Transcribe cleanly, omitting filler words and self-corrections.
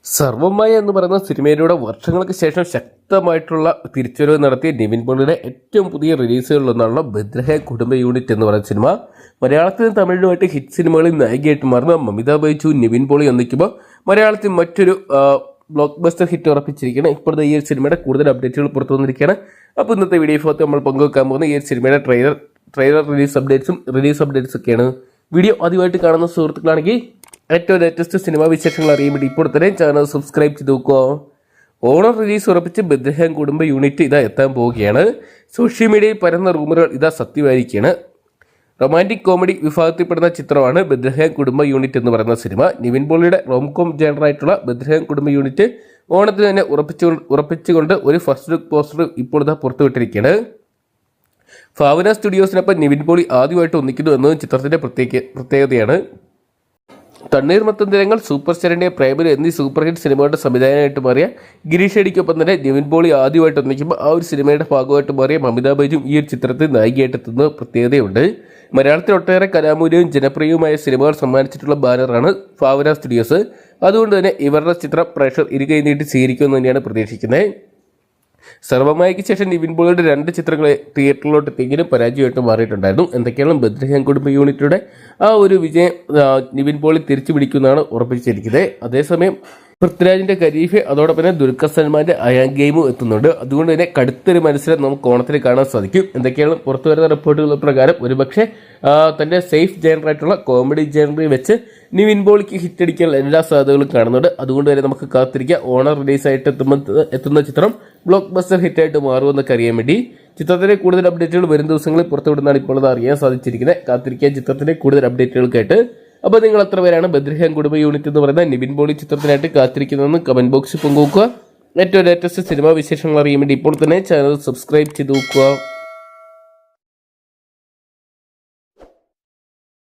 സർവമായ എന്ന് പറയുന്ന സിനിമയിലൂടെ വർഷങ്ങൾക്ക് ശേഷം ശക്തമായിട്ടുള്ള തിരിച്ചുവരവ് നടത്തിയ നിവിൻ പോളിയുടെ ഏറ്റവും പുതിയ റിലീസുകളിലൊന്നാണ് ബദ്രഹ കുടുംബ യൂണിറ്റ് എന്ന് പറയുന്ന സിനിമ. മലയാളത്തിലും തമിഴിലുമായിട്ട് ഹിറ്റ് സിനിമകളിൽ നായികയായിട്ട് മാറുന്ന മമിത ബൈജു, നിവിൻ പോളി ഒന്നിക്കുമ്പോൾ മലയാളത്തിൽ മറ്റൊരു ബ്ലോക്ക് ബസ്റ്റർ ഹിറ്റ് ഉറപ്പിച്ചിരിക്കുകയാണ്. ഇപ്പോഴത്തെ ഈ ഒരു സിനിമയുടെ കൂടുതൽ അപ്ഡേറ്റുകൾ പുറത്തു വന്നിരിക്കുകയാണ്. അപ്പോൾ ഇന്നത്തെ വീഡിയോ ഭാഗത്ത് നമ്മൾ പങ്കുവെക്കാൻ പോകുന്ന ഈ ഒരു സിനിമയുടെ ട്രെയിലർ റിലീസ് അപ്ഡേറ്റ്സ് ഒക്കെയാണ്. വീഡിയോ ആദ്യമായിട്ട് കാണുന്ന സുഹൃത്തുക്കളാണെങ്കിൽ ഏറ്റവും ലേറ്റസ്റ്റ് സിനിമാ വിശേഷങ്ങൾ അറിയാൻ വേണ്ടി ഇപ്പോൾ തന്നെ ചാനൽ സബ്സ്ക്രൈബ് ചെയ്ത് നോക്കുക. ഓണം റിലീസ് ഉറപ്പിച്ച് ബദ്രഹ കുടുംബ യൂണിറ്റ് ഇതാ എത്താൻ പോവുകയാണ്. സോഷ്യൽ മീഡിയയിൽ പരന്ന റൂമറുകൾ ഇതാ സത്യമായിരിക്കുകയാണ്. റൊമാൻറ്റിക് കോമഡി വിഭാഗത്തിൽപ്പെടുന്ന ചിത്രമാണ് ബദ്രഹ കുടുംബ യൂണിറ്റ് എന്ന് പറയുന്ന സിനിമ. നിവിൻ പോളിയുടെ റോംകോം ജേണറായിട്ടുള്ള ബദ്രഹ കുടുംബ യൂണിറ്റ് ഓണത്തിന് തന്നെ ഉറപ്പിച്ചുകൊണ്ട് ഒരു ഫസ്റ്റ് ലുക്ക് പോസ്റ്റർ ഇപ്പോൾ ഇതാ പുറത്തുവിട്ടിരിക്കുകയാണ്. ഭാവന സ്റ്റുഡിയോസിനൊപ്പം നിവിൻ പോളി ആദ്യമായിട്ട് ഒന്നിക്കുന്നു എന്നതും ചിത്രത്തിന്റെ പ്രത്യേകതയാണ്. തണ്ണീർമത്തൻ ദിനങ്ങൾ, സൂപ്പർ സ്റ്റാറിന്റെ പ്രേമലു എന്നീ സൂപ്പർ ഹിറ്റ് സിനിമകളുടെ സംവിധായകനായിട്ട് മാറിയ ഗിരീഷ് ഷെഡിക്കൊപ്പം തന്നെ നിവിൻ പോളി ആദ്യമായിട്ട് ഒന്നിക്കുമ്പോൾ ആ ഒരു സിനിമയുടെ ഭാഗമായിട്ട് മാറിയ മമിത ബൈജും ഈ ഒരു ചിത്രത്തിൽ നായികയായിട്ട് എത്തുന്ന പ്രത്യേകതയുണ്ട്. മലയാളത്തിൽ ഒട്ടേറെ കലാമൂല്യവും ജനപ്രിയവുമായ സിനിമകൾ സമ്മാനിച്ചിട്ടുള്ള ബാനറാണ് ഭാവന സ്റ്റുഡിയോസ്. അതുകൊണ്ട് തന്നെ ഇവരുടെ ചിത്രം പ്രേക്ഷകർ ഇരുകൈ നീട്ടി സ്വീകരിക്കുമെന്ന് തന്നെയാണ് പ്രതീക്ഷിക്കുന്നത്. സർവമായയ്ക്ക് ശേഷം നിവിൻ പോളിയുടെ 2 ചിത്രങ്ങൾ തിയേറ്ററിലോട്ട് എത്തിയെങ്കിലും പരാജയമായിട്ട് മാറിയിട്ടുണ്ടായിരുന്നു. എന്തൊക്കെയാണ് ബദ്രഹ കുടുംബ യൂണിറ്റിയുടെ ആ ഒരു വിജയം നിവിൻ പോളി തിരിച്ചു പിടിക്കുന്നതാണ് ഉറപ്പിച്ചിരിക്കുന്നത്. അതേസമയം പൃഥ്വിരാജിന്റെ ഖരീഫ്, അതോടൊപ്പം തന്നെ ദുൽഖർ സൽമാന്റെ അയാൻ ഗെയിമും എത്തുന്നുണ്ട്. അതുകൊണ്ട് തന്നെ കടുത്തൊരു മത്സരം നമുക്ക് ഓണത്തിൽ കാണാൻ സാധിക്കും. എന്തൊക്കെയാണ് പുറത്തു വരുന്ന റിപ്പോർട്ടുകൾ പ്രകാരം ഒരുപക്ഷെ തന്റെ സേഫ് ജേണറായിട്ടുള്ള കോമഡി ജേണറിൽ വെച്ച് നിവിൻ പോളിക്ക് ഹിറ്റടിക്കാനുള്ള എല്ലാ സാധ്യതകളും കാണുന്നുണ്ട്. അതുകൊണ്ട് തന്നെ നമുക്ക് കാത്തിരിക്കുക. ഓണം റിലീസായിട്ട് എത്തുന്ന ചിത്രം ബ്ലോക്ക് ബസ്റ്റർ ഹിറ്റായിട്ട് മാറുമെന്നൊക്കെ അറിയാൻ വേണ്ടി. ചിത്രത്തിന്റെ കൂടുതൽ അപ്ഡേറ്റുകൾ വരും ദിവസങ്ങളിൽ പുറത്തുവിടുന്നതാണ് ഇപ്പോൾ അത് അറിയാൻ സാധിച്ചിരിക്കുന്നത്. കാത്തിരിക്കാൻ ചിത്രത്തിന്റെ കൂടുതൽ അപ്ഡേറ്റുകൾക്കായിട്ട്. അപ്പോൾ നിങ്ങൾ എത്ര പേരാണ് ബദ്രഹ കുടുംബ യൂണിറ്റ് എന്ന് പറയുന്ന നിവിൻ പോളി ചിത്രത്തിനായിട്ട് കാത്തിരിക്കുന്നതെന്ന് കമന്റ് ബോക്സിൽ പങ്കുവെക്കുക. ഏറ്റവും ലേറ്റസ്റ്റ് സിനിമാ വിശേഷങ്ങൾ അറിയാൻ വേണ്ടി ഇപ്പോൾ തന്നെ ചാനൽ സബ്സ്ക്രൈബ് ചെയ്ത് നോക്കുക.